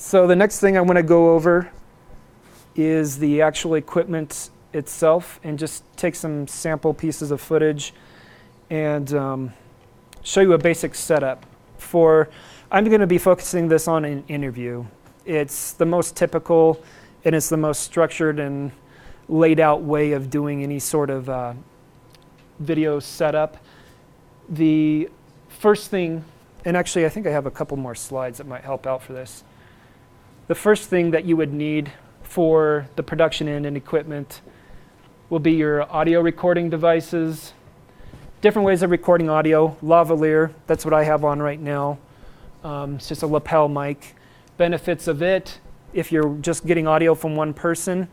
So the next thing I want to go over is the actual equipment itself, and just take some sample pieces of footage and show you a basic setup. I'm going to be focusing this on an interview. It's the most typical, and it's the most structured and laid out way of doing any sort of video setup. The first thing, and actually I think I have a couple more slides that might help out for this. The first thing that you would need for the production end and equipment will be your audio recording devices. Different ways of recording audio. Lavalier, that's what I have on right now. It's just a lapel mic. Benefits of it, if you're just getting audio from one person,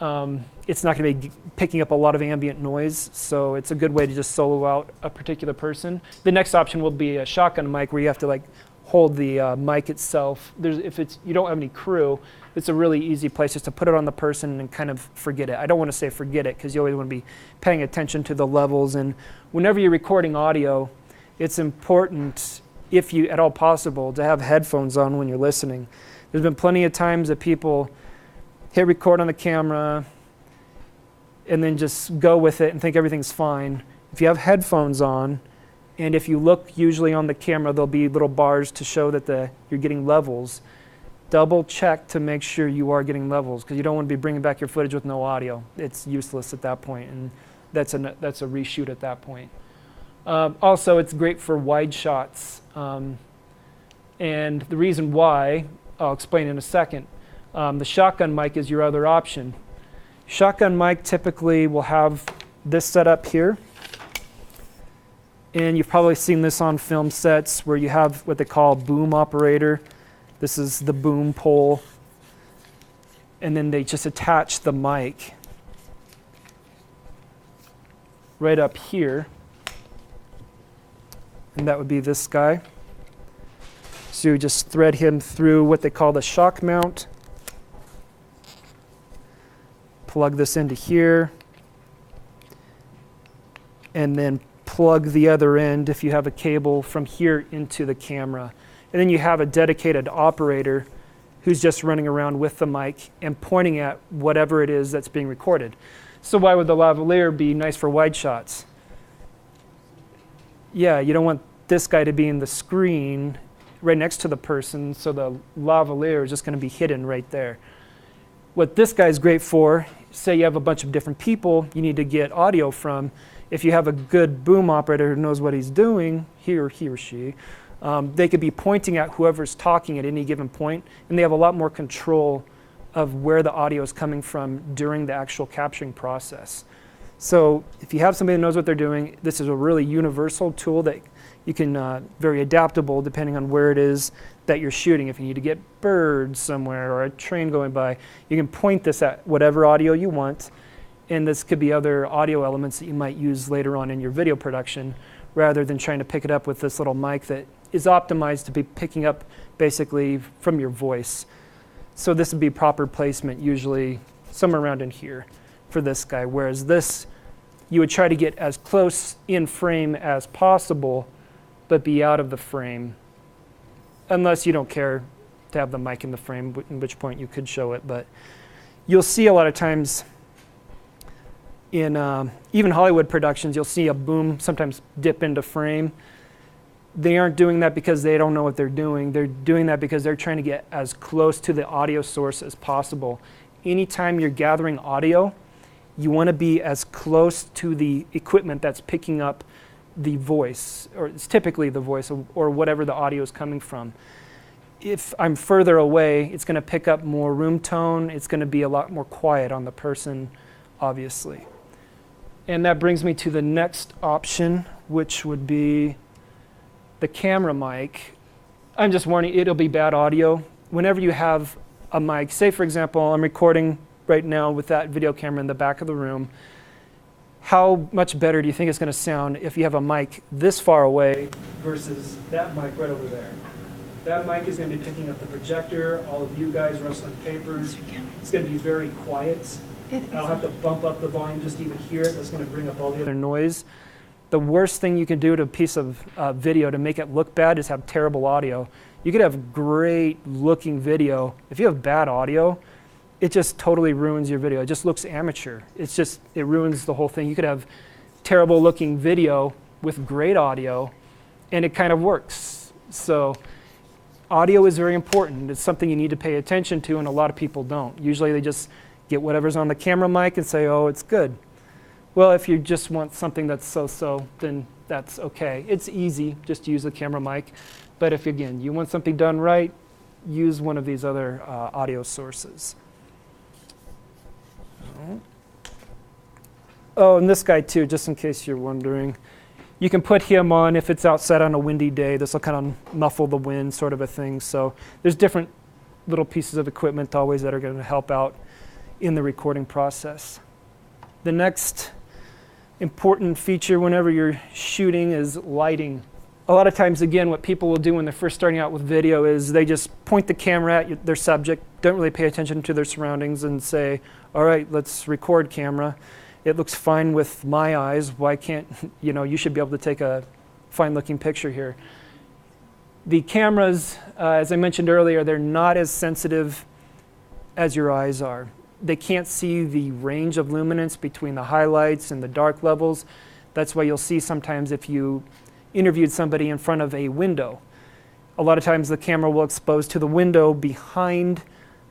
it's not going to be picking up a lot of ambient noise, so it's a good way to just solo out a particular person. The next option will be a shotgun mic, where you have to like hold the mic itself. If you don't have any crew, it's a really easy place just to put it on the person and kind of forget it. I don't want to say forget it, because you always want to be paying attention to the levels, and whenever you're recording audio, it's important, if you at all possible, to have headphones on when you're listening. There's been plenty of times that people hit record on the camera and then just go with it and think everything's fine. If you have headphones on, and if you look usually on the camera, there'll be little bars to show that you're getting levels. Double check to make sure you are getting levels, because you don't want to be bringing back your footage with no audio. It's useless at that point, and that's a reshoot at that point. Also, it's great for wide shots, and the reason why, I'll explain in a second. The shotgun mic is your other option. Shotgun mic typically will have this setup here, and you've probably seen this on film sets where you have what they call boom operator. This is the boom pole, and then they just attach the mic right up here, and that would be this guy. So you just thread him through what they call the shock mount, plug this into here, and then plug the other end, if you have a cable, from here into the camera. And then you have a dedicated operator who's just running around with the mic and pointing at whatever it is that's being recorded. So why would the lavalier be nice for wide shots? Yeah, you don't want this guy to be in the screen right next to the person, so the lavalier is just going to be hidden right there. What this guy is great for, say you have a bunch of different people you need to get audio from. If you have a good boom operator who knows what he's doing, he or she, they could be pointing at whoever's talking at any given point, and they have a lot more control of where the audio is coming from during the actual capturing process. So if you have somebody that knows what they're doing, this is a really universal tool that you can, very adaptable depending on where it is that you're shooting. If you need to get birds somewhere or a train going by, you can point this at whatever audio you want, and this could be other audio elements that you might use later on in your video production, rather than trying to pick it up with this little mic that is optimized to be picking up basically from your voice. So this would be proper placement, usually somewhere around in here for this guy, whereas this, you would try to get as close in frame as possible, but be out of the frame, unless you don't care to have the mic in the frame, in which point you could show it. But you'll see a lot of times in even Hollywood productions, you'll see a boom sometimes dip into frame. They aren't doing that because they don't know what they're doing. They're doing that because they're trying to get as close to the audio source as possible. Anytime you're gathering audio, you want to be as close to the equipment that's picking up the voice, or it's typically the voice, or whatever the audio is coming from. If I'm further away, it's going to pick up more room tone. It's going to be a lot more quiet on the person, obviously. And that brings me to the next option, which would be the camera mic. I'm just warning, it'll be bad audio. Whenever you have a mic, say for example, I'm recording right now with that video camera in the back of the room, how much better do you think it's going to sound if you have a mic this far away versus that mic right over there? That mic is going to be picking up the projector, all of you guys rustling papers. It's going to be very quiet. I'll have to bump up the volume just to even hear it. That's going to bring up all the other noise. The worst thing you can do to a piece of video to make it look bad is have terrible audio. You could have great looking video. If you have bad audio, it just totally ruins your video. It just looks amateur. It ruins the whole thing. You could have terrible looking video with great audio, and it kind of works. So audio is very important. It's something you need to pay attention to, and a lot of people don't. Usually they just get whatever's on the camera mic and say, oh, it's good. Well, if you just want something that's so-so, then that's okay. It's easy, just use the camera mic. But if, again, you want something done right, use one of these other audio sources. Oh, and this guy too, just in case you're wondering. You can put him on if it's outside on a windy day. This will kind of muffle the wind, sort of a thing. So there's different little pieces of equipment always that are going to help out in the recording process. The next important feature whenever you're shooting is lighting. A lot of times, again, what people will do when they're first starting out with video is they just point the camera at their subject, don't really pay attention to their surroundings, and say, all right, let's record, camera. It looks fine with my eyes. Why can't, you should be able to take a fine looking picture here. The cameras, as I mentioned earlier, they're not as sensitive as your eyes are. They can't see the range of luminance between the highlights and the dark levels. That's why you'll see sometimes if you interviewed somebody in front of a window, a lot of times the camera will expose to the window behind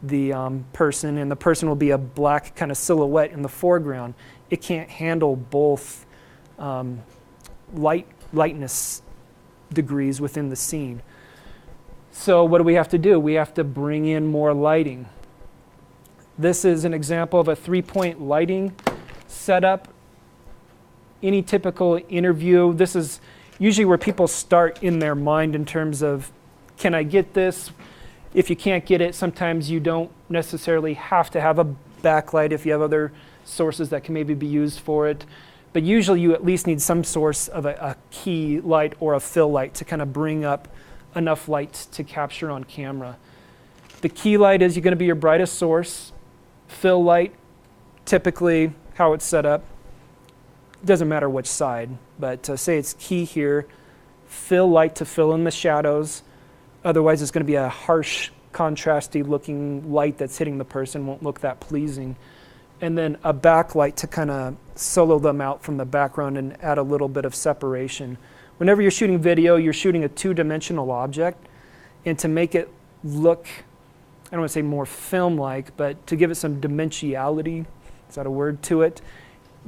the person, and the person will be a black kind of silhouette in the foreground. It can't handle both lightness degrees within the scene. So what do we have to do? We have to bring in more lighting. This is an example of a 3-point lighting setup. Any typical interview, this is usually where people start in their mind in terms of, can I get this? If you can't get it, sometimes you don't necessarily have to have a backlight if you have other sources that can maybe be used for it. But usually you at least need some source of a key light or a fill light to kind of bring up enough light to capture on camera. The key light is going to be your brightest source. Fill light, typically how it's set up, doesn't matter which side, but say it's key here, fill light to fill in the shadows. Otherwise it's going to be a harsh, contrasty looking light that's hitting the person, won't look that pleasing. And then a backlight to kind of solo them out from the background and add a little bit of separation. Whenever you're shooting video, you're shooting a two-dimensional object, and to make it look, I don't want to say more film-like, but to give it some dimensionality, is that a word, to it,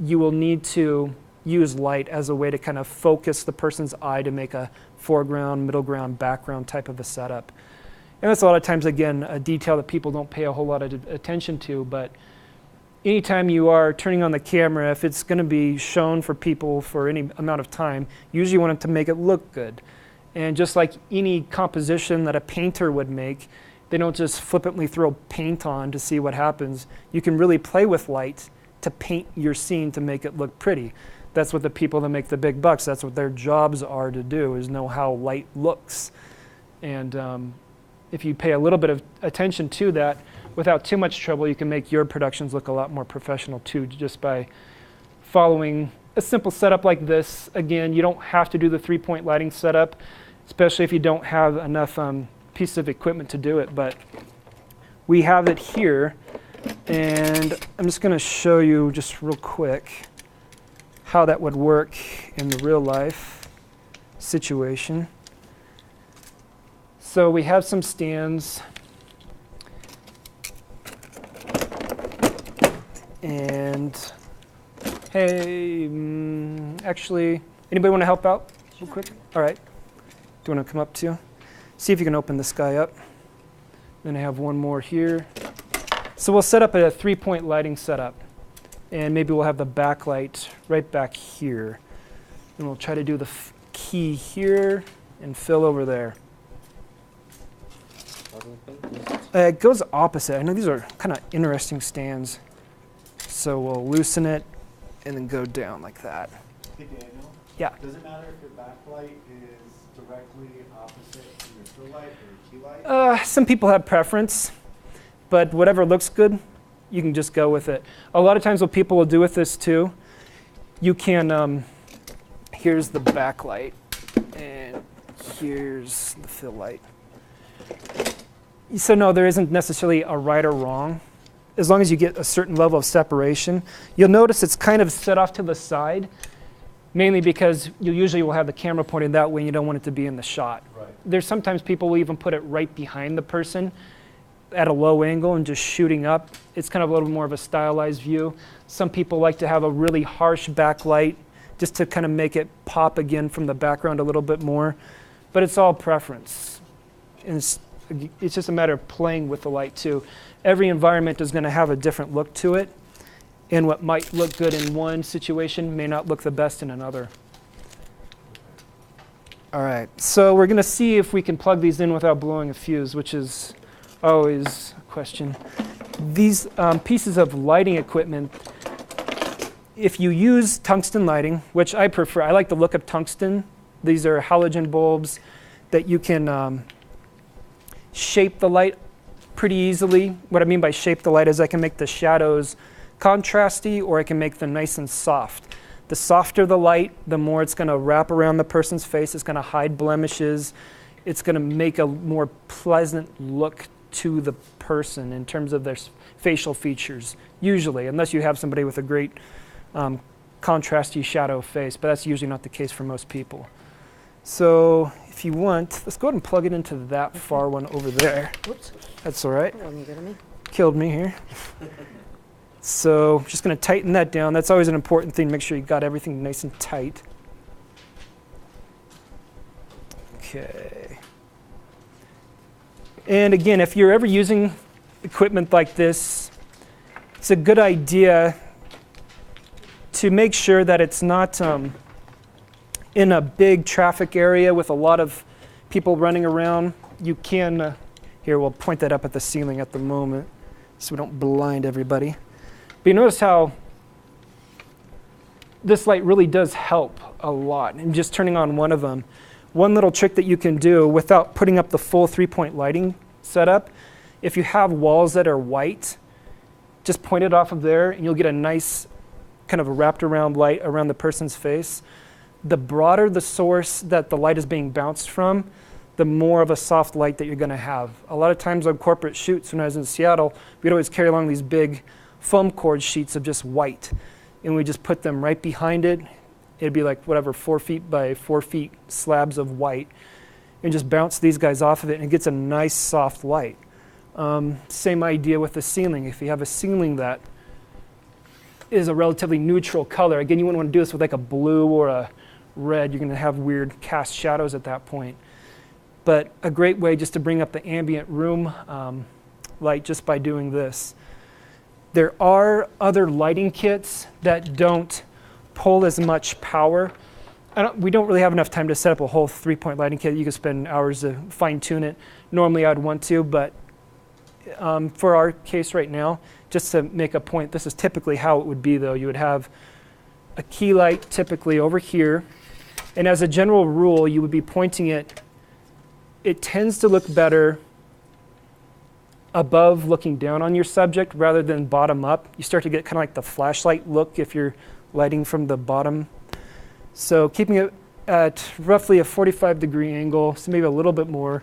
you will need to use light as a way to kind of focus the person's eye to make a foreground, middle ground, background type of a setup. And that's a lot of times, again, a detail that people don't pay a whole lot of attention to, but anytime you are turning on the camera, if it's going to be shown for people for any amount of time, usually you want it to make it look good. And just like any composition that a painter would make, they don't just flippantly throw paint on to see what happens. You can really play with light to paint your scene to make it look pretty. That's what the people that make the big bucks, that's what their jobs are to do, is know how light looks. And if you pay a little bit of attention to that, without too much trouble, you can make your productions look a lot more professional too, just by following a simple setup like this. Again, you don't have to do the 3-point lighting setup, especially if you don't have enough pieces of equipment to do it, but we have it here, and I'm just going to show you just real quick how that would work in the real life situation. So we have some stands, and hey, actually, anybody want to help out real quick? All right. Do you want to come up too? See if you can open this guy up. Then I have one more here. So we'll set up a 3-point lighting setup, and maybe we'll have the backlight right back here. And we'll try to do the key here and fill over there. It goes opposite. I know these are kind of interesting stands. So we'll loosen it and then go down like that. Hey Daniel? Yeah. Does it matter if your backlight is directly opposite to your fill light or your key light? Some people have preference, but whatever looks good, you can just go with it. A lot of times what people will do with this too, you can, here's the backlight and here's the fill light. So no, there isn't necessarily a right or wrong. As long as you get a certain level of separation. You'll notice it's kind of set off to the side, mainly because you usually will have the camera pointed that way and you don't want it to be in the shot. Right. There's sometimes people will even put it right behind the person at a low angle and just shooting up. It's kind of a little more of a stylized view. Some people like to have a really harsh backlight just to kind of make it pop again from the background a little bit more. But it's all preference. And it's just a matter of playing with the light too. Every environment is going to have a different look to it, and what might look good in one situation may not look the best in another. All right, so we're going to see if we can plug these in without blowing a fuse, which is always a question. These pieces of lighting equipment, if you use tungsten lighting, which I prefer, I like the look of tungsten. These are halogen bulbs that you can shape the light pretty easily. What I mean by shape the light is I can make the shadows contrasty, or I can make them nice and soft. The softer the light, the more it's going to wrap around the person's face. It's going to hide blemishes. It's going to make a more pleasant look to the person in terms of their facial features, usually, unless you have somebody with a great contrasty shadow face, but that's usually not the case for most people. So if you want, let's go ahead and plug it into that far one over there. Whoops, that's all right. Killed me here. So just going to tighten that down. That's always an important thing. Make sure you got everything nice and tight. Okay. And again, if you're ever using equipment like this, it's a good idea to make sure that it's not in a big traffic area with a lot of people running around. You can, here we'll point that up at the ceiling at the moment so we don't blind everybody. But you notice how this light really does help a lot. And just turning on one of them. One little trick that you can do without putting up the full 3-point lighting setup, if you have walls that are white, just point it off of there and you'll get a nice kind of a wrapped around light around the person's face. The broader the source that the light is being bounced from, the more of a soft light that you're going to have. A lot of times on corporate shoots when I was in Seattle, we'd always carry along these big foam cord sheets of just white, and we just put them right behind it. It'd be like whatever, 4 feet by 4 feet slabs of white, and just bounce these guys off of it, and it gets a nice soft light. Same idea with the ceiling. If you have a ceiling that is a relatively neutral color, again, you wouldn't want to do this with like a blue or a red. You're going to have weird cast shadows at that point. But a great way just to bring up the ambient room light just by doing this. There are other lighting kits that don't pull as much power. We don't really have enough time to set up a whole 3-point lighting kit. You could spend hours to fine tune it. Normally I'd want to, but for our case right now, just to make a point, this is typically how it would be though. You would have a key light typically over here, and as a general rule, you would be pointing it. It tends to look better above looking down on your subject rather than bottom up. You start to get kind of like the flashlight look if you're lighting from the bottom. So keeping it at roughly a 45-degree angle, so maybe a little bit more.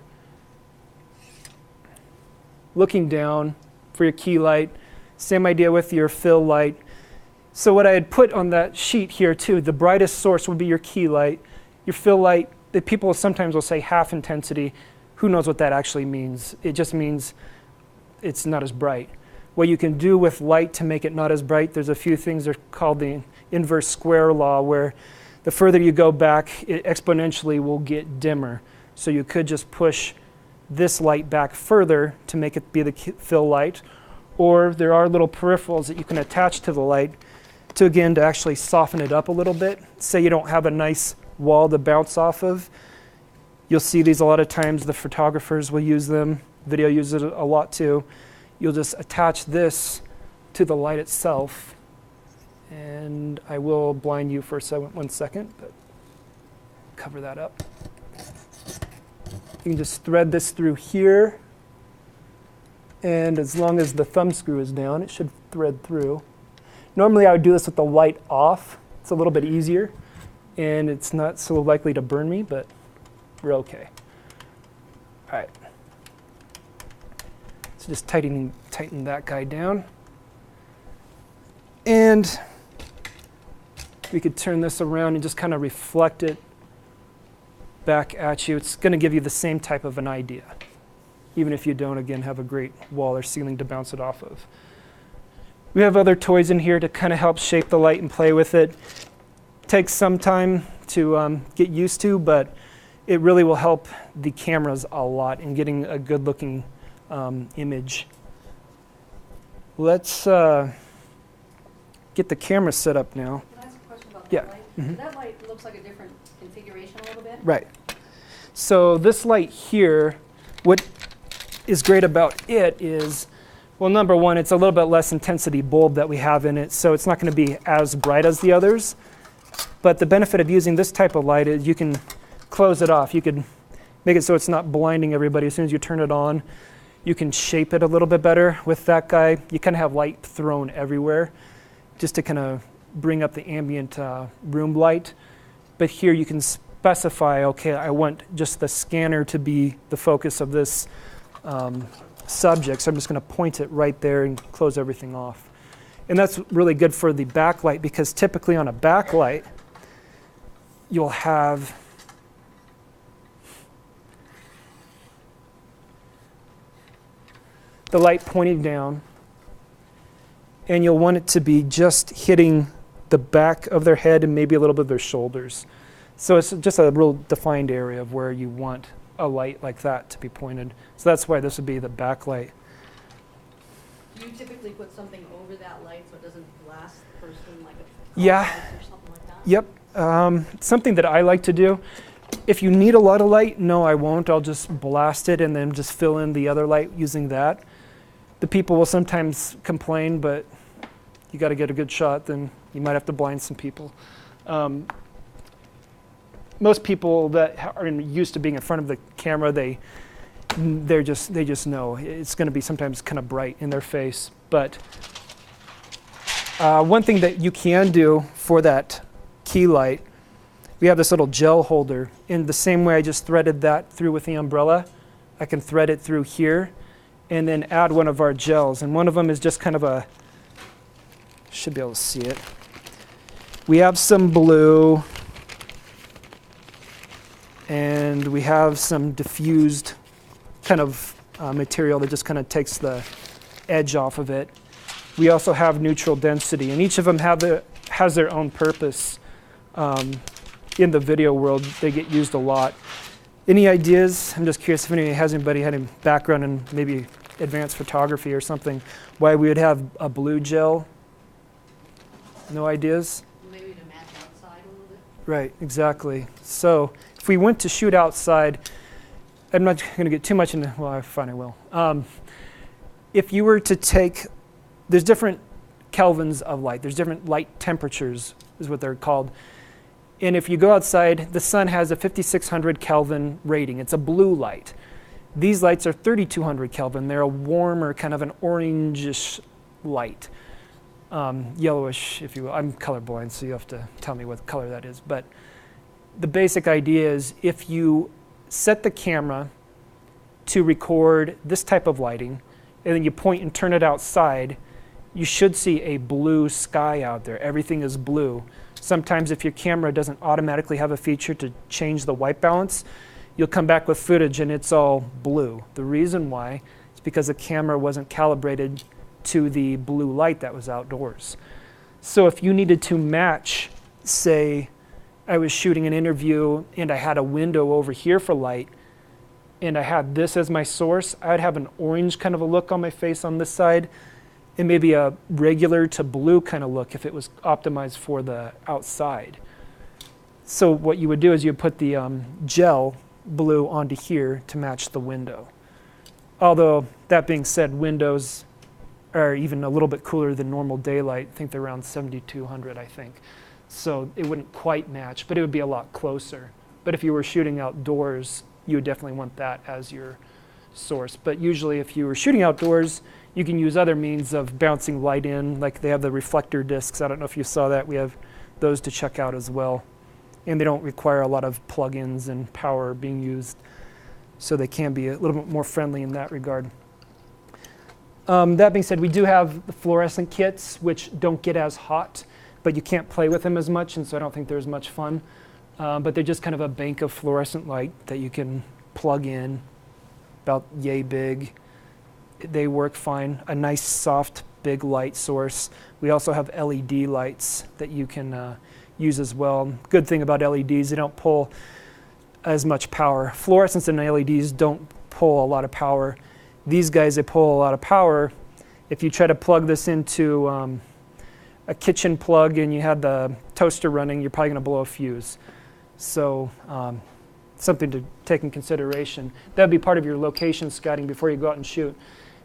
Looking down for your key light. Same idea with your fill light. So what I had put on that sheet here too, the brightest source would be your key light. Your fill light, the people sometimes will say half intensity. Who knows what that actually means? It just means it's not as bright. What you can do with light to make it not as bright, there's a few things that are called the inverse square law, where the further you go back, it exponentially will get dimmer. So you could just push this light back further to make it be the fill light, or there are little peripherals that you can attach to the light to, again, to actually soften it up a little bit. Say you don't have a nice wall to bounce off of. You'll see these a lot of times. The photographers will use them. Video uses it a lot too. You'll just attach this to the light itself, and I will blind you for 1 second, but cover that up. You can just thread this through here, and as long as the thumb screw is down, it should thread through. Normally I would do this with the light off. It's a little bit easier, and it's not so likely to burn me, but we're okay. All right. just tighten that guy down. And we could turn this around and just kind of reflect it back at you. It's going to give you the same type of an idea, even if you don't, again, have a great wall or ceiling to bounce it off of. We have other toys in here to kind of help shape the light and play with it. Takes some time to get used to, but it really will help the cameras a lot in getting a good looking image. Let's get the camera set up now. Can I ask a question about Yeah. that light? Mhm. That light looks like a different configuration a little bit. Right. So this light here, what is great about it is, well, number one, it's a little bit less intensity bulb that we have in it, so it's not going to be as bright as the others. But the benefit of using this type of light is you can close it off. You could make it so it's not blinding everybody as soon as you turn it on. You can shape it a little bit better. With that guy, you kind of have light thrown everywhere just to kind of bring up the ambient room light. But here you can specify, okay, I want just the scanner to be the focus of this subject, so I'm just going to point it right there and close everything off. And that's really good for the backlight, because typically on a backlight, you'll have the light pointing down, and you'll want it to be just hitting the back of their head and maybe a little bit of their shoulders. So it's just a real defined area of where you want a light like that to be pointed. So that's why this would be the backlight. Do you typically put something over that light so it doesn't blast the person, like a Yeah. light or something like that? Yep. Something that I like to do, if you need a lot of light, no, I won't. I'll just blast it and then just fill in the other light using that. The people will sometimes complain, but you got to get a good shot, then you might have to blind some people. Most people that are used to being in front of the camera, they just know it's going to be sometimes kind of bright in their face. But one thing that you can do for that key light, we have this little gel holder. In the same way I just threaded that through with the umbrella, I can thread it through here and then add one of our gels. And one of them is just kind of a, should be able to see it. We have some blue, and we have some diffused kind of material that just kind of takes the edge off of it. We also have neutral density, and each of them has their own purpose. In the video world, they get used a lot. Any ideas? I'm just curious if anybody had a background in maybe advanced photography or something, why we would have a blue gel? No ideas? Maybe to match outside a little bit. Right, exactly. So if we went to shoot outside, I'm not going to get too much into, well, I find I will. If you were to take, there's different kelvins of light. There's different light temperatures is what they're called. And if you go outside, the sun has a 5600 Kelvin rating. It's a blue light. These lights are 3200 Kelvin. They're a warmer, kind of an orangish light. Yellowish, if you will. I'm colorblind, so you have to tell me what color that is. But the basic idea is if you set the camera to record this type of lighting, and then you point and turn it outside, you should see a blue sky out there. Everything is blue. Sometimes if your camera doesn't automatically have a feature to change the white balance, you'll come back with footage and it's all blue. The reason why is because the camera wasn't calibrated to the blue light that was outdoors. So if you needed to match, say, I was shooting an interview and I had a window over here for light, and I had this as my source, I'd have an orange kind of a look on my face on this side, and maybe a regular to blue kind of look if it was optimized for the outside. So what you would do is you would put the gel blue onto here to match the window. Although, that being said, windows are even a little bit cooler than normal daylight. I think they're around 7200, I think. So it wouldn't quite match, but it would be a lot closer. But if you were shooting outdoors, you would definitely want that as your source. But usually if you were shooting outdoors, you can use other means of bouncing light in, like they have the reflector discs. I don't know if you saw that. We have those to check out as well. And they don't require a lot of plugins and power being used, so they can be a little bit more friendly in that regard. That being said, we do have the fluorescent kits, which don't get as hot, but you can't play with them as much, and so I don't think they're as much fun. But they're just kind of a bank of fluorescent light that you can plug in, about yay big. They work fine. A nice, soft, big light source. We also have LED lights that you can use as well. Good thing about LEDs, they don't pull as much power. Fluorescents and LEDs don't pull a lot of power. These guys, they pull a lot of power. If you try to plug this into a kitchen plug and you had the toaster running, you're probably going to blow a fuse. So something to take in consideration. That would be part of your location scouting before you go out and shoot.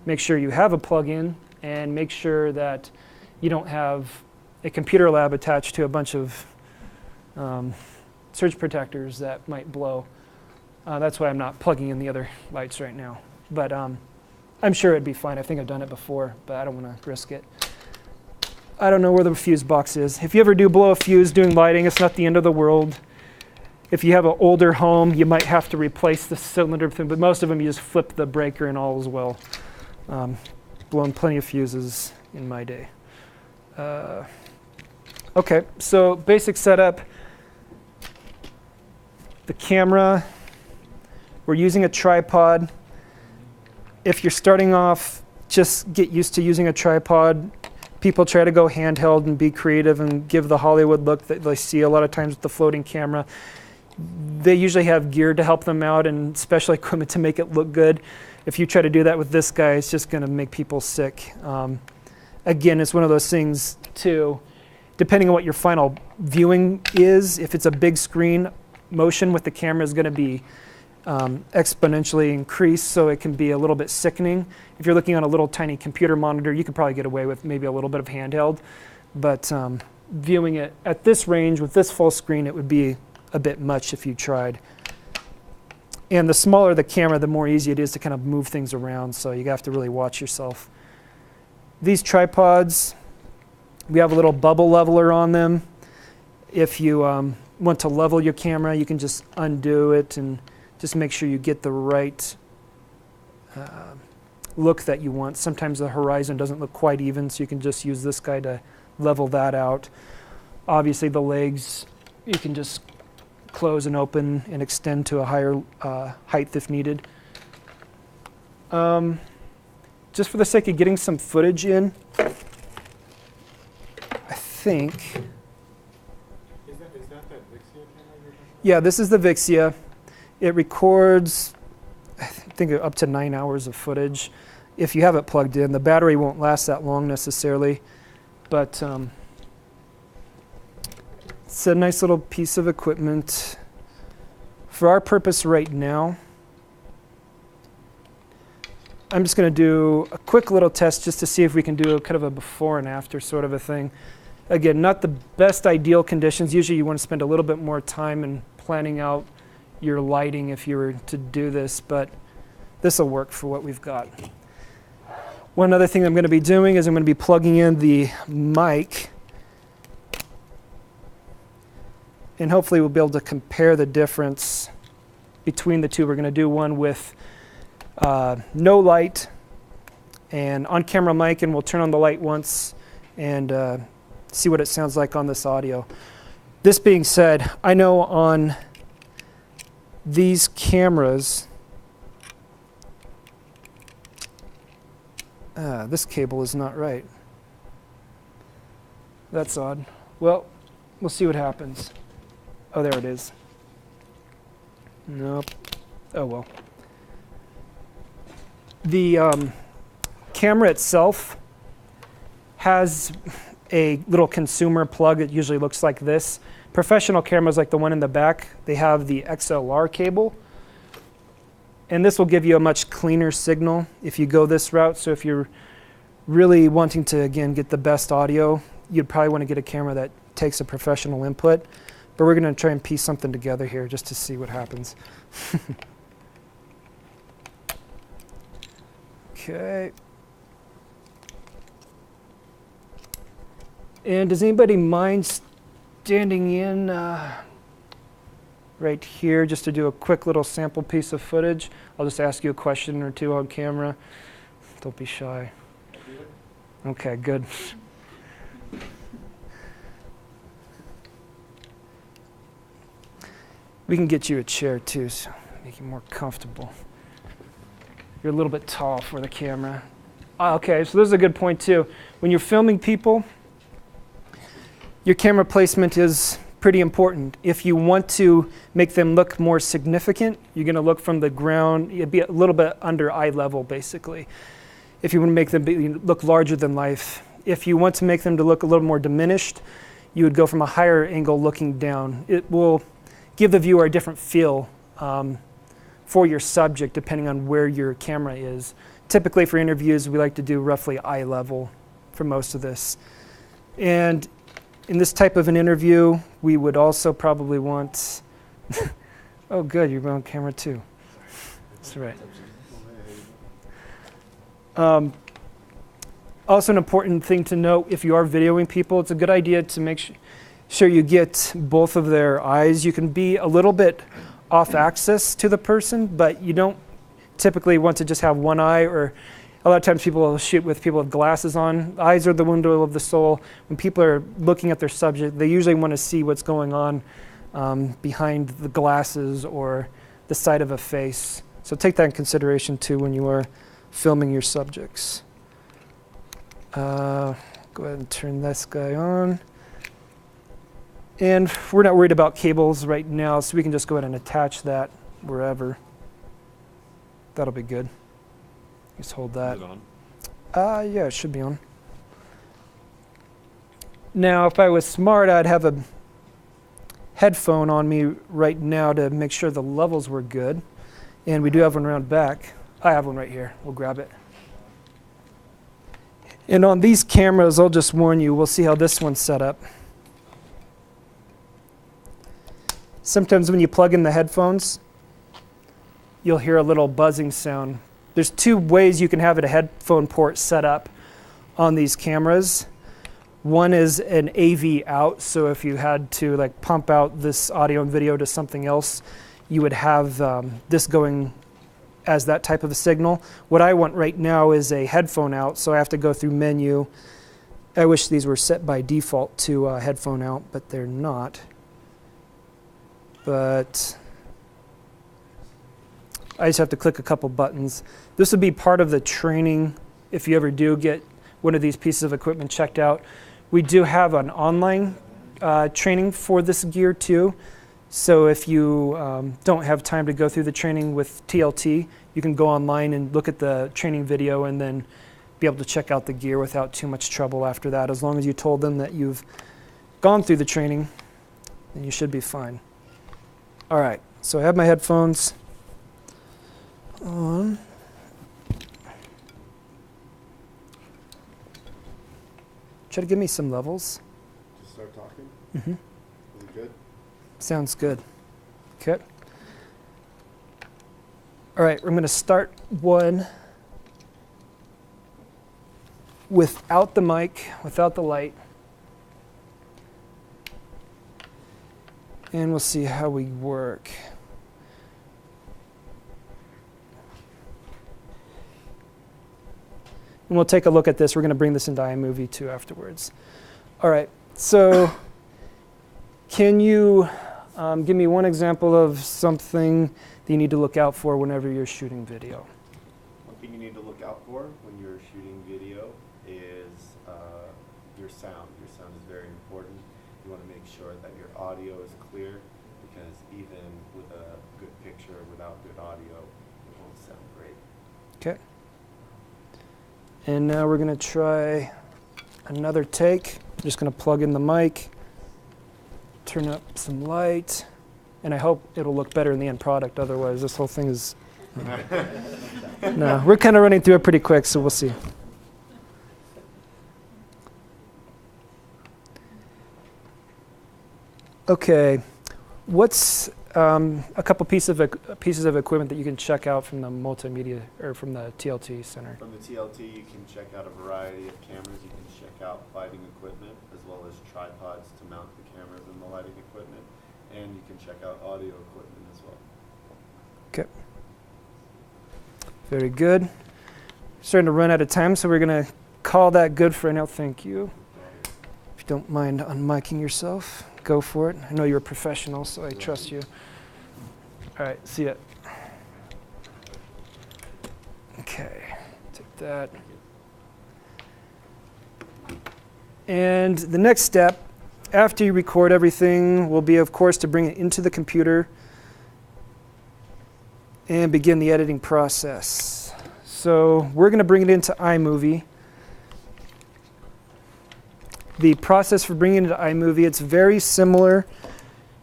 Make sure you have a plug-in and make sure that you don't have a computer lab attached to a bunch of surge protectors that might blow. That's why I'm not plugging in the other lights right now. But I'm sure it'd be fine. I think I've done it before, but I don't want to risk it. I don't know where the fuse box is. If you ever do blow a fuse doing lighting, it's not the end of the world. If you have an older home, you might have to replace the cylinder thing, but most of them you just flip the breaker and all is well. Blown plenty of fuses in my day. Okay, so basic setup. The camera, we're using a tripod. If you're starting off, just get used to using a tripod. People try to go handheld and be creative and give the Hollywood look that they see a lot of times with the floating camera. They usually have gear to help them out and special equipment to make it look good. If you try to do that with this guy, it's just going to make people sick. Again, it's one of those things too, depending on what your final viewing is, if it's a big screen, motion with the camera is going to be exponentially increased, so it can be a little bit sickening. If you're looking on a little tiny computer monitor, you could probably get away with maybe a little bit of handheld, but viewing it at this range with this full screen, it would be a bit much if you tried. And the smaller the camera, the more easy it is to kind of move things around, so you have to really watch yourself. These tripods, we have a little bubble leveler on them. If you want to level your camera, you can just undo it and just make sure you get the right look that you want. Sometimes the horizon doesn't look quite even, so you can just use this guy to level that out. Obviously the legs, you can just close and open and extend to a higher height if needed. Just for the sake of getting some footage in, I think. Is that Vixia camera you're talking about? Yeah, this is the Vixia. It records, I think, up to 9 hours of footage if you have it plugged in. The battery won't last that long necessarily, but it's a nice little piece of equipment. For our purpose right now, I'm just going to do a quick little test just to see if we can do a kind of a before and after sort of a thing. Again, not the best ideal conditions. Usually you want to spend a little bit more time in planning out your lighting if you were to do this, but this will work for what we've got. One other thing I'm going to be doing is I'm going to be plugging in the mic, and hopefully we'll be able to compare the difference between the two. We're going to do one with no light and on-camera mic, and we'll turn on the light once and see what it sounds like on this audio. This being said, I know on these cameras, this cable is not right. That's odd. Well, we'll see what happens. Oh, there it is. Nope. Oh, well. The camera itself has a little consumer plug. It usually looks like this. Professional cameras like the one in the back, they have the XLR cable. And this will give you a much cleaner signal if you go this route. So if you're really wanting to, again, get the best audio, you'd probably want to get a camera that takes a professional input. But we're going to try and piece something together here just to see what happens. Okay. And does anybody mind standing in right here just to do a quick little sample piece of footage? I'll just ask you a question or two on camera. Don't be shy. Okay, good. We can get you a chair too, so make you more comfortable. You're a little bit tall for the camera. Okay, so this is a good point too. When you're filming people, your camera placement is pretty important. If you want to make them look more significant, you're going to look from the ground. It'd be a little bit under eye level, basically. If you want to make them look larger than life. If you want to make them to look a little more diminished, you would go from a higher angle looking down. It will give the viewer a different feel for your subject depending on where your camera is. Typically for interviews, we like to do roughly eye level for most of this. And in this type of an interview, we would also probably want, oh good, you're on camera too. That's right. Also an important thing to note, if you are videoing people, it's a good idea to make sure you get both of their eyes. You can be a little bit off axis to the person, but you don't typically want to just have one eye, or a lot of times people will shoot with people with glasses on. Eyes are the window of the soul. When people are looking at their subject, they usually want to see what's going on behind the glasses or the side of a face. So take that in consideration too when you are filming your subjects. Go ahead and turn this guy on. And we're not worried about cables right now, so we can just go ahead and attach that wherever. That'll be good. Just hold that. Is it on? Yeah, it should be on. Now, if I was smart, I'd have a headphone on me right now to make sure the levels were good. And we do have one around back. I have one right here. We'll grab it. And on these cameras, I'll just warn you, we'll see how this one's set up. Sometimes when you plug in the headphones, you'll hear a little buzzing sound. There's two ways you can have a headphone port set up on these cameras. One is an AV out, so if you had to like pump out this audio and video to something else, you would have this going as that type of a signal. What I want right now is a headphone out, so I have to go through menu. I wish these were set by default to headphone out, but they're not. But I just have to click a couple buttons. This would be part of the training if you ever do get one of these pieces of equipment checked out. We do have an online training for this gear too. So if you don't have time to go through the training with TLT, you can go online and look at the training video and then be able to check out the gear without too much trouble after that. As long as you told them that you've gone through the training, then you should be fine. All right, so I have my headphones on. Try to give me some levels. Just start talking. Mm-hmm. Is it good? Sounds good. Okay. All right, I'm going to start one without the mic, without the light. And we'll see how we work. And we'll take a look at this. We're going to bring this into iMovie too afterwards. All right, so can you give me one example of something that you need to look out for whenever you're shooting video? One thing you need to look out for when you're shooting video is your sound. Your sound is very important. You want to make sure that your audio is clear, because even with a good picture without good audio, it won't sound great. Okay. And now we're going to try another take. I'm just going to plug in the mic, turn up some light, and I hope it'll look better in the end product. Otherwise, this whole thing is... No, we're kind of running through it pretty quick, so we'll see. Okay, what's a couple pieces of equipment that you can check out from the multimedia or from the TLT center? From the TLT, you can check out a variety of cameras. You can check out lighting equipment as well as tripods to mount the cameras and the lighting equipment. And you can check out audio equipment as well. Okay. Very good. Starting to run out of time, so we're going to call that good for now. Thank you. If you don't mind unmiking yourself, go for it. I know you're a professional, so I trust you. All right, see ya. Okay, take that. And the next step, after you record everything, will be, of course, to bring it into the computer and begin the editing process. So we're going to bring it into iMovie. The process for bringing it into iMovie, it's very similar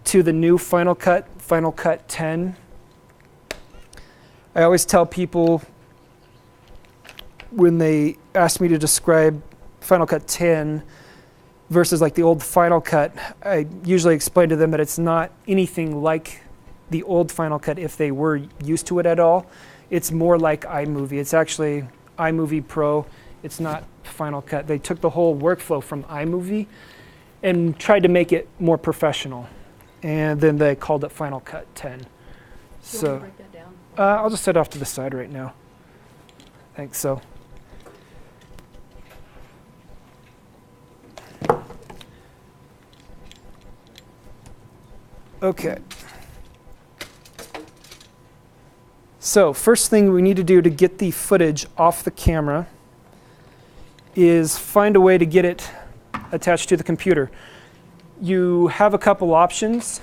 to the new Final Cut 10. I always tell people when they ask me to describe Final Cut 10 versus like the old Final Cut, I usually explain to them that it's not anything like the old Final Cut if they were used to it at all. It's more like iMovie. It's actually iMovie Pro. It's not Final Cut. They took the whole workflow from iMovie and tried to make it more professional. And then they called it Final Cut 10. Do you So want to break that down? I'll just set it off to the side right now. Thanks. So. Okay. So first thing we need to do to get the footage off the camera is find a way to get it attached to the computer. You have a couple options.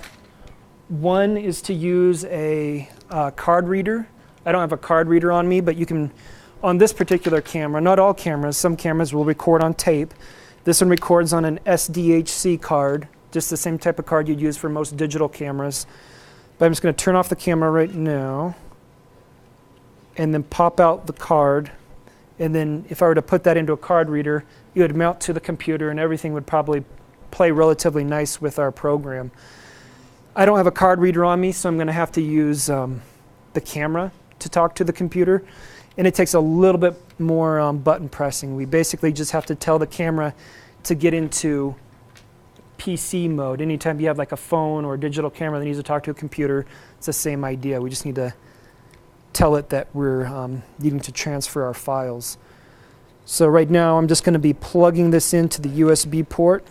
One is to use a card reader. I don't have a card reader on me, but you can, on this particular camera, not all cameras, some cameras will record on tape. This one records on an SDHC card, just the same type of card you'd use for most digital cameras. But I'm just going to turn off the camera right now and then pop out the card. And then if I were to put that into a card reader, it would mount to the computer and everything would probably play relatively nice with our program. I don't have a card reader on me, so I'm going to have to use the camera to talk to the computer. And it takes a little bit more button pressing. We basically just have to tell the camera to get into PC mode. Anytime you have like a phone or a digital camera that needs to talk to a computer, it's the same idea. We just need to tell it that we're needing to transfer our files. So right now I'm just going to be plugging this into the USB port,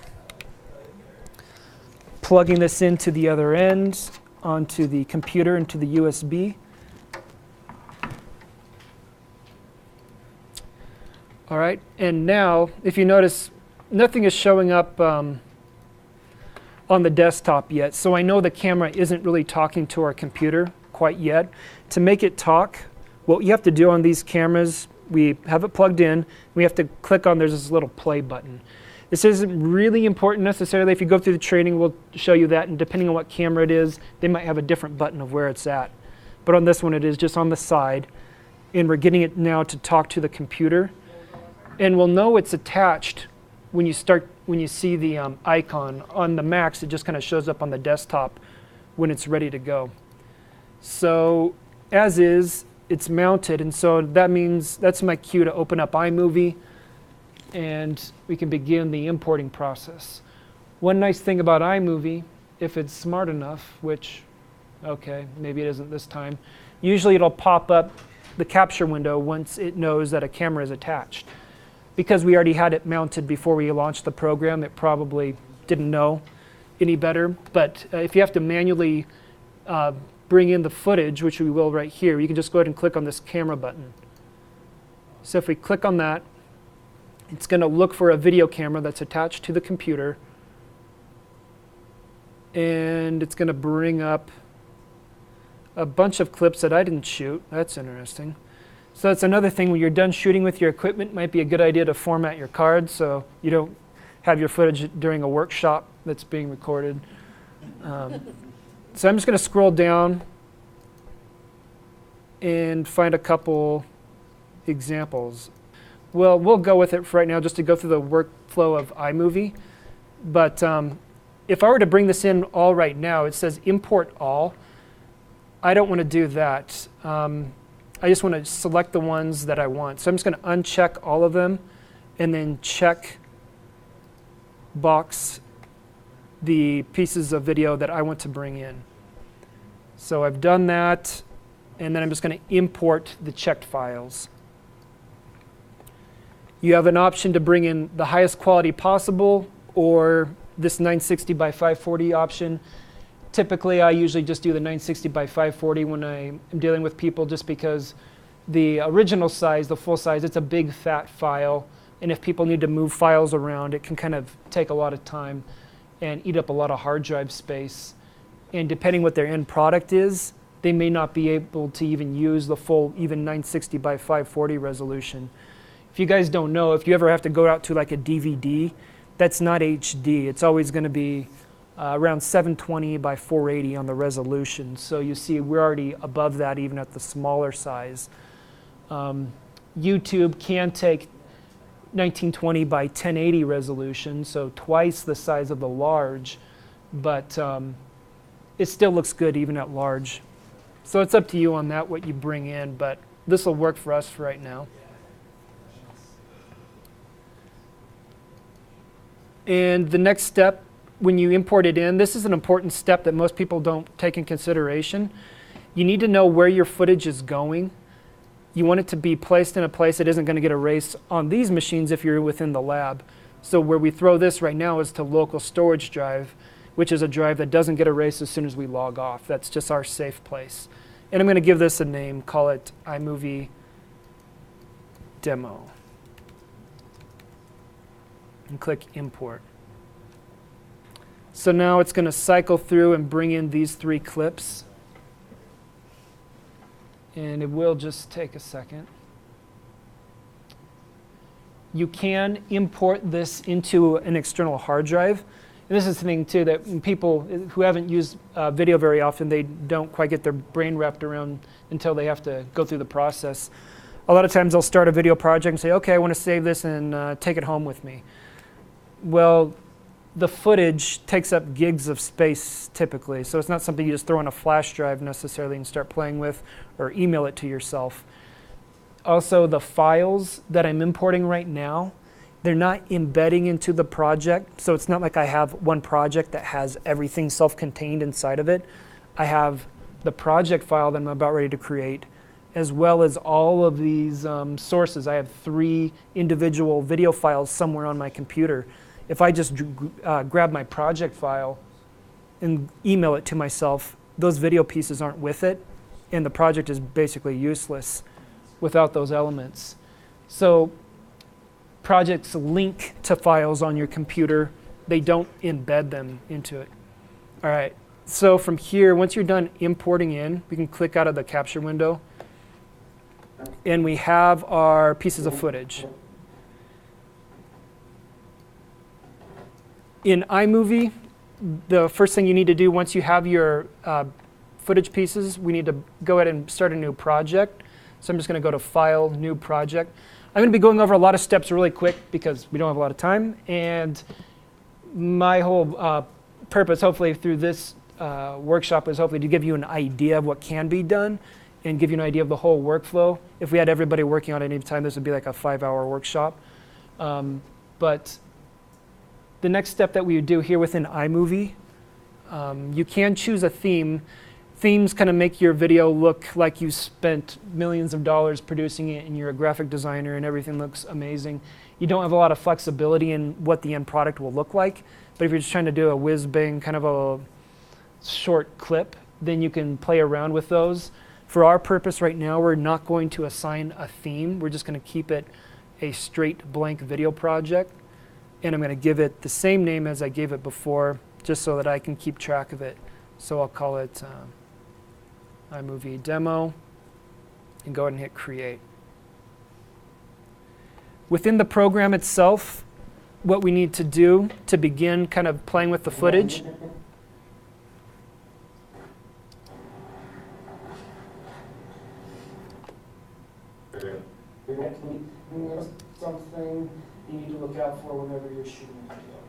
plugging this into the other end, onto the computer, into the USB. All right, and now if you notice, nothing is showing up on the desktop yet, so I know the camera isn't really talking to our computer quite yet. To make it talk, what you have to do on these cameras, we have it plugged in, we have to click on, there's this little play button. This isn't really important necessarily. If you go through the training, we'll show you that, and depending on what camera it is, they might have a different button of where it's at. But on this one, it is just on the side, and we're getting it now to talk to the computer. And we'll know it's attached when you see the icon. On the Macs, it just kind of shows up on the desktop when it's ready to go. So as is, it's mounted, and so that means that's my cue to open up iMovie, and we can begin the importing process. One nice thing about iMovie, if it's smart enough, which, okay, maybe it isn't this time, usually it'll pop up the capture window once it knows that a camera is attached. Because we already had it mounted before we launched the program, it probably didn't know any better. But if you have to manually bring in the footage, which we will right here, you can just go ahead and click on this camera button. So if we click on that, it's going to look for a video camera that's attached to the computer. And it's going to bring up a bunch of clips that I didn't shoot. That's interesting. So that's another thing, when you're done shooting with your equipment, it might be a good idea to format your card so you don't have your footage during a workshop that's being recorded. So I'm just going to scroll down and find a couple examples. Well, we'll go with it for right now just to go through the workflow of iMovie. But if I were to bring this in all right now, it says import all. I don't want to do that. I just want to select the ones that I want. So I'm just going to uncheck all of them and then check box the pieces of video that I want to bring in. So I've done that, and then I'm just going to import the checked files. You have an option to bring in the highest quality possible or this 960 by 540 option. Typically, I usually just do the 960 by 540 when I'm dealing with people, just because the original size, the full size, it's a big fat file. And if people need to move files around, it can kind of take a lot of time and eat up a lot of hard drive space. And depending what their end product is, they may not be able to even use the full even 960 by 540 resolution. If you guys don't know, if you ever have to go out to like a DVD, that's not HD. It's always going to be around 720 by 480 on the resolution. So you see we're already above that even at the smaller size. YouTube can take 1920 by 1080 resolution, so twice the size of the large, but it still looks good even at large. So it's up to you on that, what you bring in, but this will work for us for right now. And the next step, when you import it in, this is an important step that most people don't take in consideration. You need to know where your footage is going. You want it to be placed in a place that isn't going to get erased on these machines if you're within the lab. So where we throw this right now is to local storage drive, which is a drive that doesn't get erased as soon as we log off. That's just our safe place. And I'm going to give this a name, call it iMovie Demo. And click Import. So now it's going to cycle through and bring in these 3 clips. And it will just take a second. You can import this into an external hard drive. And this is the thing too, that people who haven't used video very often, they don't quite get their brain wrapped around until they have to go through the process. A lot of times they'll start a video project and say, okay, I want to save this and take it home with me. Well, the footage takes up gigs of space typically, so it's not something you just throw on a flash drive necessarily and start playing with or email it to yourself. Also, the files that I'm importing right now, they're not embedding into the project, so it's not like I have one project that has everything self-contained inside of it. I have the project file that I'm about ready to create, as well as all of these sources. I have 3 individual video files somewhere on my computer. If I just grab my project file and email it to myself, those video pieces aren't with it, and the project is basically useless without those elements. So projects link to files on your computer. They don't embed them into it. All right, so from here, once you're done importing in, we can click out of the capture window, and we have our pieces of footage. In iMovie, the first thing you need to do once you have your footage pieces, we need to go ahead and start a new project. So I'm just going to go to File, New Project. I'm going to be going over a lot of steps really quick because we don't have a lot of time. And my whole purpose, hopefully, through this workshop is hopefully to give you an idea of what can be done and give you an idea of the whole workflow. If we had everybody working on it any time, this would be like a 5-hour workshop. But the next step that we would do here within iMovie, you can choose a theme. Themes kind of make your video look like you spent millions of dollars producing it and you're a graphic designer and everything looks amazing. You don't have a lot of flexibility in what the end product will look like, but if you're just trying to do a whiz-bang kind of a short clip, then you can play around with those. For our purpose right now, we're not going to assign a theme. We're just going to keep it a straight blank video project. And I'm going to give it the same name as I gave it before, just so that I can keep track of it. So I'll call it iMovie Demo, and go ahead and hit Create. Within the program itself, what we need to do to begin kind of playing with the footage something you need to look out for whenever you're shooting video.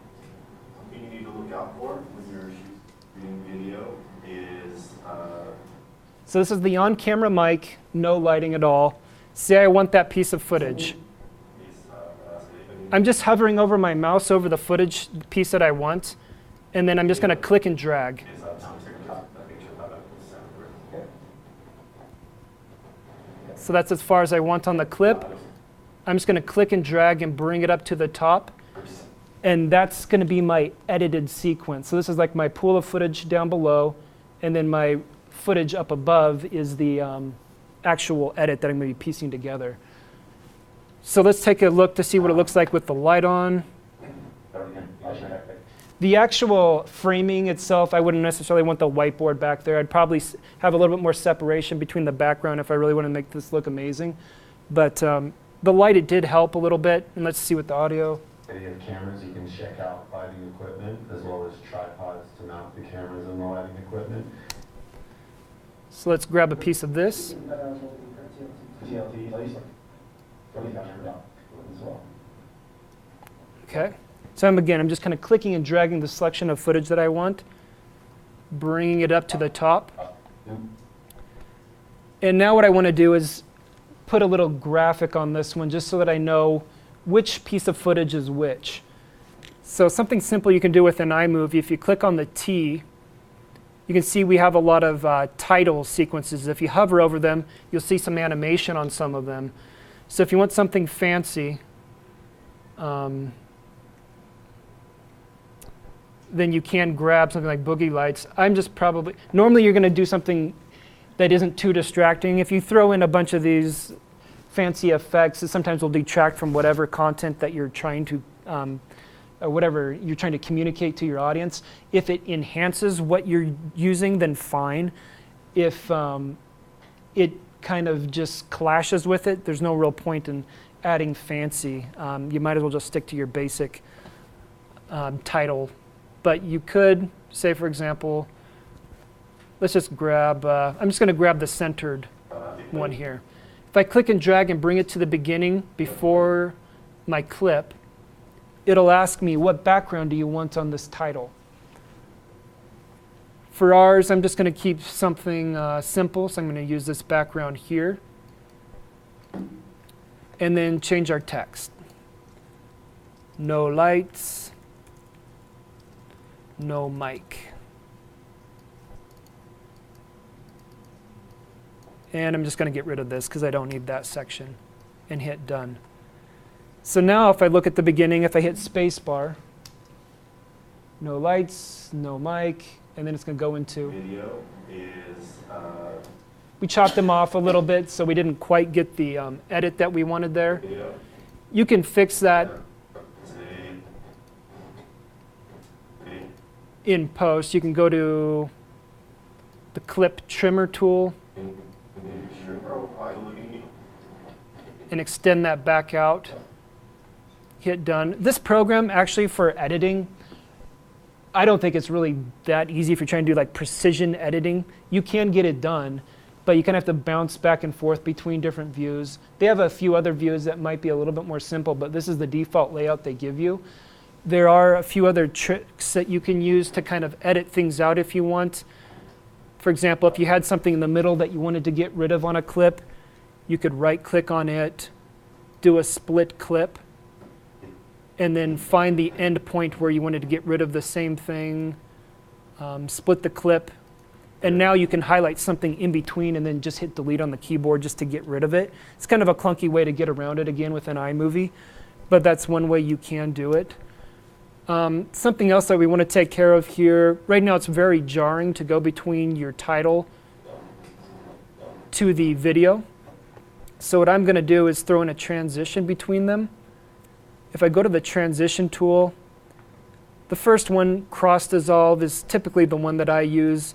Something you need to look out for when you're shooting video is So this is the on-camera mic, no lighting at all. Say I want that piece of footage. I'm just hovering over my mouse over the footage piece that I want, and then I'm just going to click and drag. So that's as far as I want on the clip. I'm just going to click and drag and bring it up to the top. And that's going to be my edited sequence. So this is like my pool of footage down below, and then my footage up above is the actual edit that I'm going to be piecing together. So let's take a look to see what it looks like with the light on. The actual framing itself, I wouldn't necessarily want the whiteboard back there. I'd probably have a little bit more separation between the background if I really want to make this look amazing. But the light, it did help a little bit. And let's see with the audio. You have cameras, you can check out lighting equipment, as well as tripods to mount the cameras and the lighting equipment. So let's grab a piece of this. Okay. So I'm just kind of clicking and dragging the selection of footage that I want, bringing it up to the top. And now what I want to do is put a little graphic on this one just so that I know which piece of footage is which. So something simple you can do with an iMovie, if you click on the T, you can see we have a lot of title sequences. If you hover over them, you'll see some animation on some of them. So if you want something fancy, then you can grab something like Boogie Lights. Normally you're going to do something that isn't too distracting. If you throw in a bunch of these fancy effects, it sometimes will detract from whatever content that you're trying to, or whatever you're trying to communicate to your audience. If it enhances what you're using, then fine. If it kind of just clashes with it, there's no real point in adding fancy. You might as well just stick to your basic title. But you could, say for example, let's just grab, I'm just going to grab the centered one here. If I click and drag and bring it to the beginning before my clip, it'll ask me, what background do you want on this title? For ours, I'm just going to keep something simple, so I'm going to use this background here. And then change our text. No lights, no mic. And I'm just going to get rid of this because I don't need that section, and hit done. So now if I look at the beginning, if I hit spacebar, no lights, no mic, and then it's going to go into... Video is... we chopped them off a little bit, so we didn't quite get the edit that we wanted there. Video. You can fix that in post. You can go to the clip trimmer tool and extend that back out. Hit done. This program actually for editing, I don't think it's really that easy if you're trying to do like precision editing. You can get it done, but you kind of have to bounce back and forth between different views. They have a few other views that might be a little bit more simple, but this is the default layout they give you. There are a few other tricks that you can use to kind of edit things out if you want. For example, if you had something in the middle that you wanted to get rid of on a clip, you could right-click on it, do a split clip, and then find the end point where you wanted to get rid of the same thing, split the clip, and now you can highlight something in between and then just hit delete on the keyboard just to get rid of it. It's kind of a clunky way to get around it again with an iMovie, but that's one way you can do it. Something else that we want to take care of here, right now it's very jarring to go between your title to the video. So what I'm going to do is throw in a transition between them. If I go to the transition tool, the first one, cross dissolve, is typically the one that I use.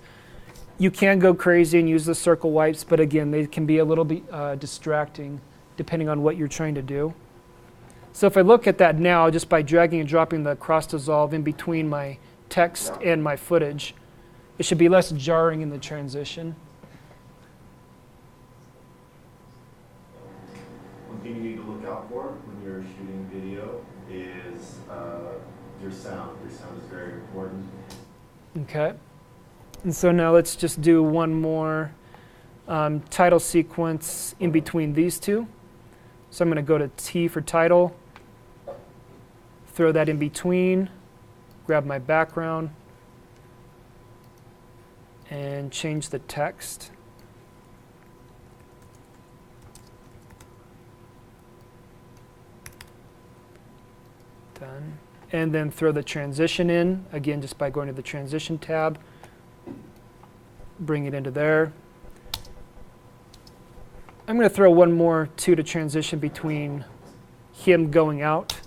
You can go crazy and use the circle wipes, but again, they can be a little bit distracting depending on what you're trying to do. So if I look at that now, just by dragging and dropping the cross dissolve in between my text and my footage, it should be less jarring in the transition. One thing you need to look out for when you're shooting video is your sound. Your sound is very important. Okay. And so now let's just do one more title sequence in between these two. So I'm going to go to T for title, throw that in between, grab my background, and change the text. FN, and then throw the transition in, again, just by going to the transition tab, bring it into there. I'm going to throw one more too to transition between him going out.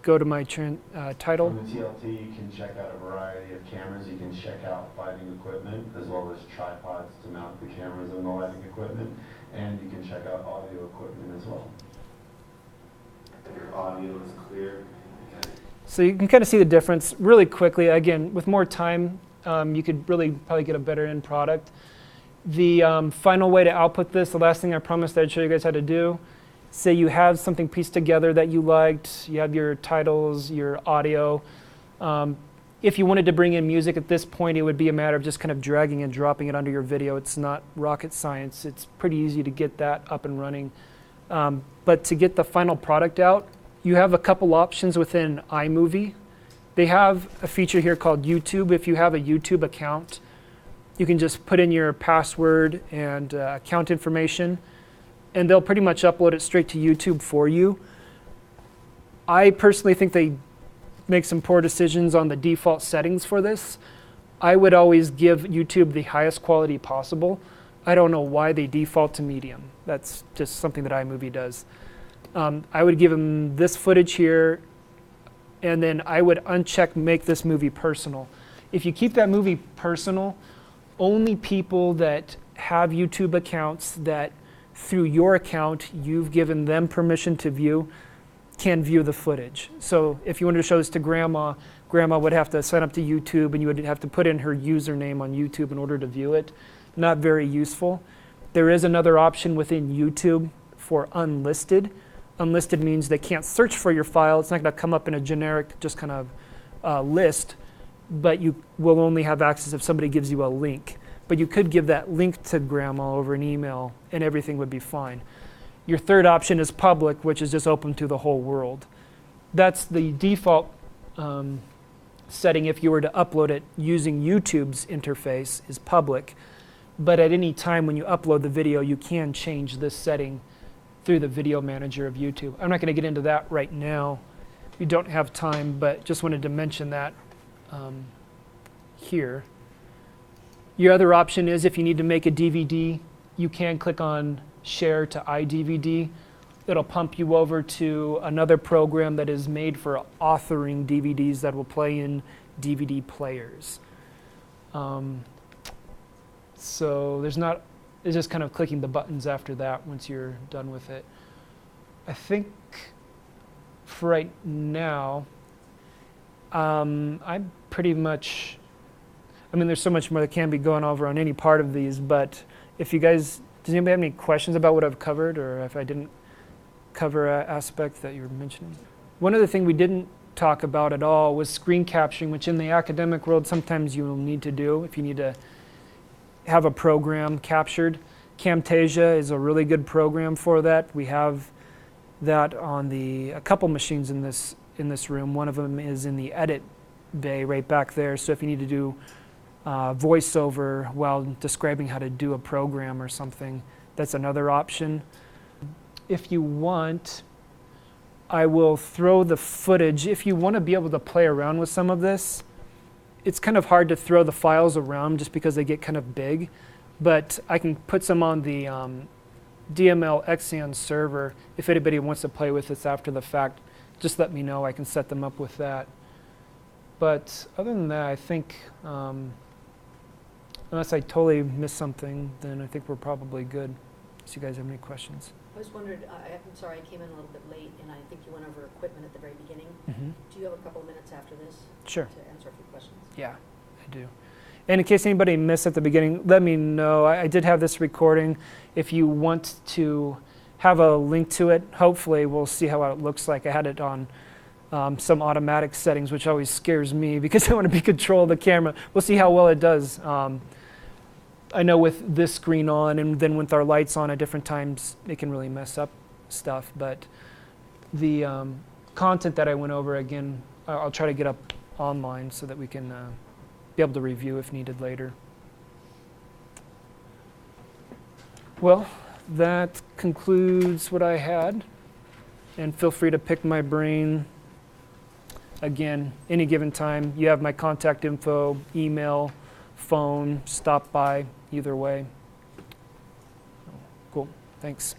Go to my title. From the TLT, you can check out a variety of cameras. You can check out lighting equipment, as well as tripods to mount the cameras and the lighting equipment. And you can check out audio equipment as well. If your audio is clear, So you can kind of see the difference really quickly. Again, with more time, you could really probably get a better end product. The final way to output this, the last thing I promised I'd show you guys how to do, say you have something pieced together that you liked, you have your titles, your audio. If you wanted to bring in music at this point, it would be a matter of just kind of dragging and dropping it under your video. It's not rocket science. It's pretty easy to get that up and running. But to get the final product out, you have a couple options within iMovie. They have a feature here called YouTube. If you have a YouTube account, you can just put in your password and account information, and they'll pretty much upload it straight to YouTube for you. I personally think they make some poor decisions on the default settings for this. I would always give YouTube the highest quality possible. I don't know why they default to medium. That's just something that iMovie does. I would give them this footage here, and then I would uncheck make this movie personal. If you keep that movie personal, only people that have YouTube accounts that through your account you've given them permission to view can view the footage. So if you wanted to show this to Grandma, Grandma would have to sign up to YouTube, and you would have to put in her username on YouTube in order to view it. Not very useful. There is another option within YouTube for unlisted. Unlisted means they can't search for your file. It's not going to come up in a generic just kind of list, but you will only have access if somebody gives you a link. But you could give that link to Grandma over an email, and everything would be fine. Your third option is public, which is just open to the whole world. That's the default setting if you were to upload it using YouTube's interface, is public. But at any time when you upload the video, you can change this setting through the video manager of YouTube. I'm not going to get into that right now. We don't have time, but just wanted to mention that here. Your other option is if you need to make a DVD, you can click on Share to iDVD. It'll pump you over to another program that is made for authoring DVDs that will play in DVD players. So there's not, it's just kind of clicking the buttons after that once you're done with it. I think for right now, I'm pretty much, I mean, there's so much more that can be going over on any part of these, but if you guys, does anybody have any questions about what I've covered, or if I didn't cover an aspect that you were mentioning? One other thing we didn't talk about at all was screen capturing, which in the academic world sometimes you will need to do if you need to have a program captured. Camtasia is a really good program for that. We have that on a couple machines in this room. One of them is in the edit bay right back there. So if you need to do voiceover while describing how to do a program or something, that's another option. If you want, I will throw the footage. If you want to be able to play around with some of this, it's kind of hard to throw the files around just because they get kind of big, but I can put some on the DML Xeon server. If anybody wants to play with this after the fact, just let me know. I can set them up with that. But other than that, I think, unless I totally missed something, then I think we're probably good. So you guys have any questions? I just wondered, I'm sorry, I came in a little bit late, and I think you went over equipment at the very beginning. Mm-hmm. Do you have a couple of minutes after this? Sure. To answer a few questions? Yeah, I do. And in case anybody missed at the beginning, let me know. I did have this recording. If you want to have a link to it, hopefully we'll see how it looks like. I had it on some automatic settings, which always scares me because I want to be in control of the camera. We'll see how well it does. I know with this screen on and then with our lights on at different times, it can really mess up stuff. But the content that I went over, again, I'll try to get up online so that we can be able to review if needed later. Well, that concludes what I had. And feel free to pick my brain again, any given time. You have my contact info, email, phone, stop by, either way. Cool, thanks.